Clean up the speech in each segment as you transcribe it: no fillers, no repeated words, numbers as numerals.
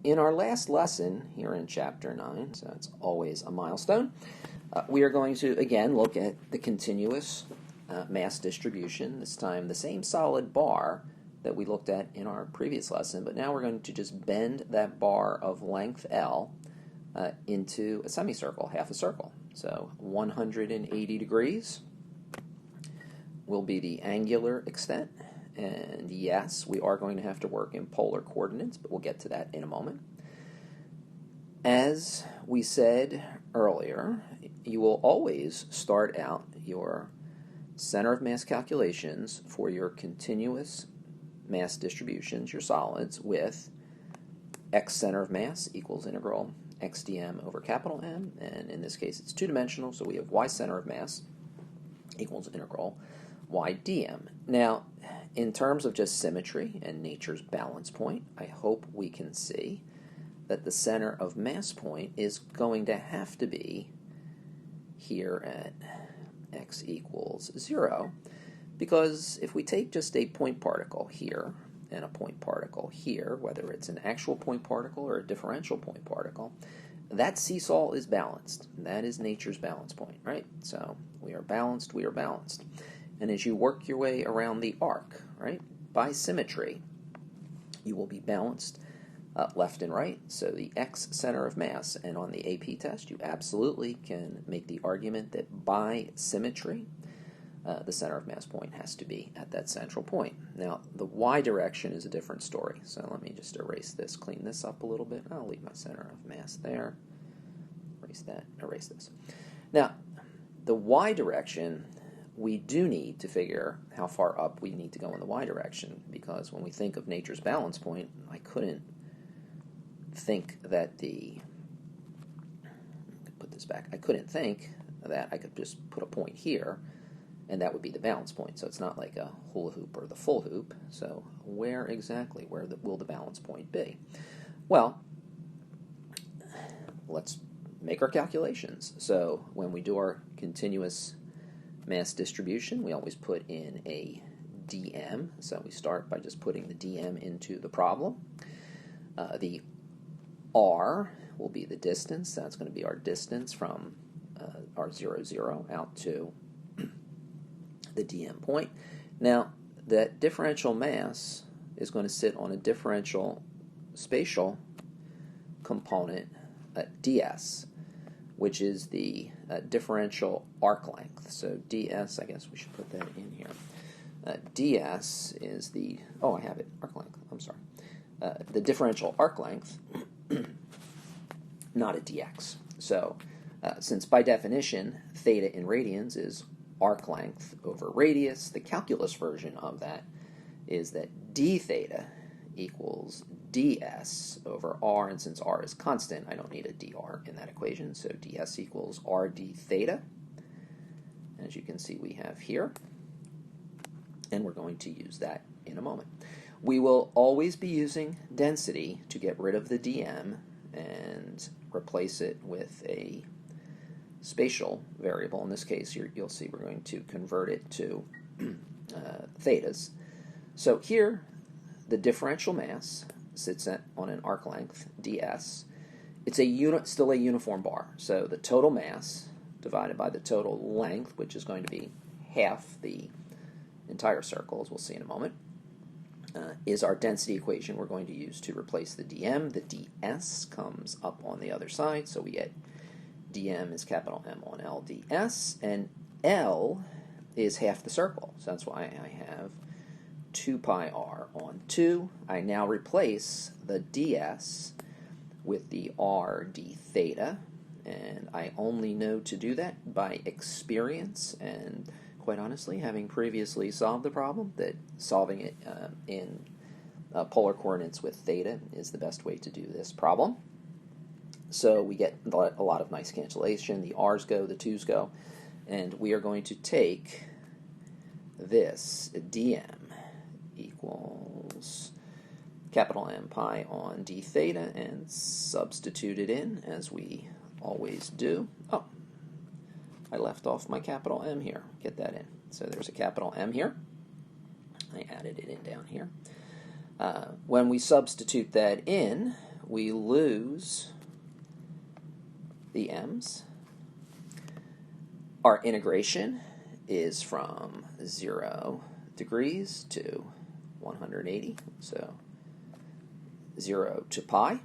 In our last lesson here in Chapter 9, so it's always a milestone, we are going to again look at the continuous mass distribution, this time the same solid bar that we looked at in our previous lesson, but now we're going to just bend that bar of length L into a semicircle, half a circle. So 180 degrees will be the angular extent. And yes, we are going to have to work in polar coordinates, but we'll get to that in a moment. As we said earlier, you will always start out your center of mass calculations for your continuous mass distributions, your solids, with x center of mass equals integral x dm over capital M, and in this case it's two-dimensional, so we have y center of mass equals integral y dm. Now, in terms of just symmetry and nature's balance point, I hope we can see that the center of mass point is going to have to be here at x equals 0, because if we take just a point particle here and a point particle here, whether it's an actual point particle or a differential point particle, that seesaw is balanced. That is nature's balance point, right? So we are balanced, we are balanced. And as you work your way around the arc, right, by symmetry, you will be balanced left and right, so the x center of mass. And on the AP test, you absolutely can make the argument that by symmetry, the center of mass point has to be at that central point. Now, the y direction is a different story, so let me just erase this, clean this up a little bit. I'll leave my center of mass there. Erase that, erase this. Now, the y direction, we do need to figure how far up we need to go in the y direction, because when we think of nature's balance point, I couldn't think that I couldn't think that I could just put a point here, and that would be the balance point. So it's not like a hula hoop or the full hoop. So where exactly, will the balance point be? Well, let's make our calculations. So when we do our continuous mass distribution, we always put in a dm. So we start by just putting the dm into the problem. The r will be the distance. That's going to be our distance from our 0, 0 out to the dm point. Now, that differential mass is going to sit on a differential spatial component, ds, which is the differential arc length. So ds, I guess we should put that in here. ds is the, I have it, arc length, I'm sorry. The differential arc length, not a dx. So since by definition theta in radians is arc length over radius, the calculus version of that is that d theta equals ds over r, and since r is constant, I don't need a dr in that equation, so ds equals r d theta, as you can see we have here, and we're going to use that in a moment. We will always be using density to get rid of the dm and replace it with a spatial variable. In this case, you'll see we're going to convert it to thetas. So here, the differential mass sits on an arc length, ds. It's still a uniform bar. So the total mass divided by the total length, which is going to be half the entire circle, as we'll see in a moment, is our density equation we're going to use to replace the dm. The ds comes up on the other side, so we get dm is capital M on L ds, and L is half the circle, so that's why I have 2 pi r on 2. I now replace the ds with the r d theta, and I only know to do that by experience, and quite honestly, having previously solved the problem, that solving it in polar coordinates with theta is the best way to do this problem. So we get a lot of nice cancellation. The r's go, the 2's go, and we are going to take this dm equals capital M pi on d theta and substitute it in, as we always do. Oh, I left off my capital M here. Get that in. So there's a capital M here. I added it in down here. When we substitute that in, we lose the m's. Our integration is from 0 degrees to 180, so 0 to pi.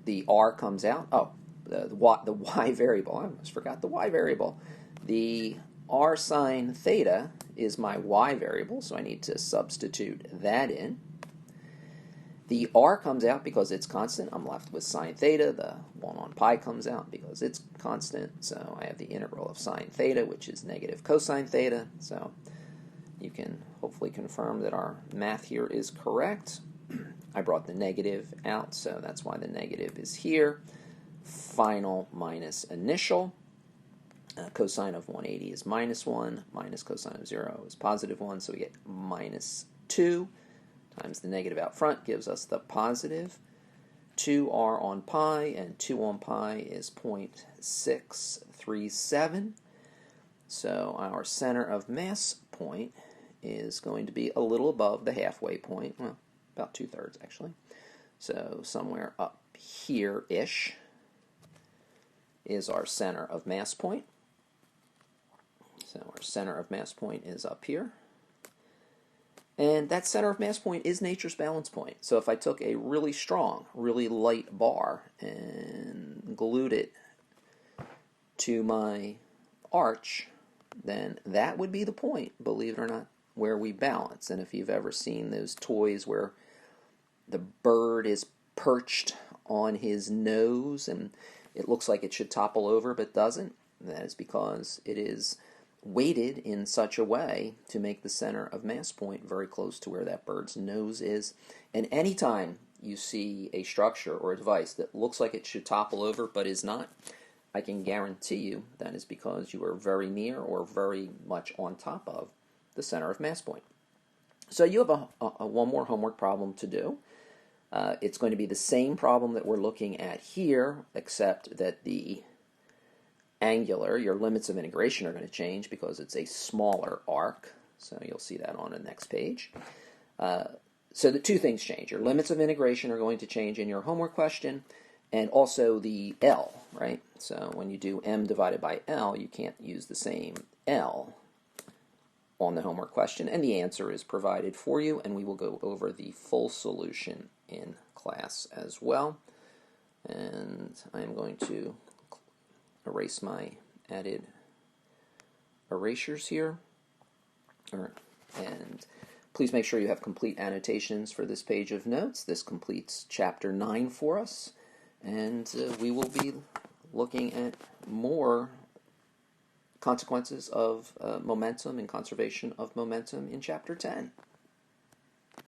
The r comes out. Oh, the y variable. I almost forgot the y variable. The r sine theta is my y variable, so I need to substitute that in. The r comes out because it's constant. I'm left with sine theta. The 1 on pi comes out because it's constant. So I have the integral of sine theta, which is negative cosine theta. So you can hopefully confirm that our math here is correct. I brought the negative out, so that's why the negative is here. Final minus initial. Cosine of 180 is minus 1. Minus cosine of 0 is positive 1, so we get minus 2 times the negative out front gives us the positive 2r on pi, and 2 on pi is 0.637. So our center of mass point is going to be a little above the halfway point, well, about 2/3 actually. So somewhere up here-ish is our center of mass point. So our center of mass point is up here. And that center of mass point is nature's balance point. So if I took a really strong, really light bar and glued it to my arch, then that would be the point, believe it or not, where we balance. And if you've ever seen those toys where the bird is perched on his nose and it looks like it should topple over but doesn't, that is because it is weighted in such a way to make the center of mass point very close to where that bird's nose is. And anytime you see a structure or a device that looks like it should topple over but is not, I can guarantee you that is because you are very near or very much on top of the center of mass point. So you have one more homework problem to do. It's going to be the same problem that we're looking at here, except that the angular, your limits of integration are going to change because it's a smaller arc. So you'll see that on the next page. So the two things change. Your limits of integration are going to change in your homework question, and also the L, right? So when you do m divided by L, you can't use the same L on the homework question, and the answer is provided for you, and we will go over the full solution in class as well. And I'm going to erase my added erasures here. And please make sure you have complete annotations for this page of notes. This completes Chapter 9 for us, and we will be looking at more consequences of momentum and conservation of momentum in Chapter 10.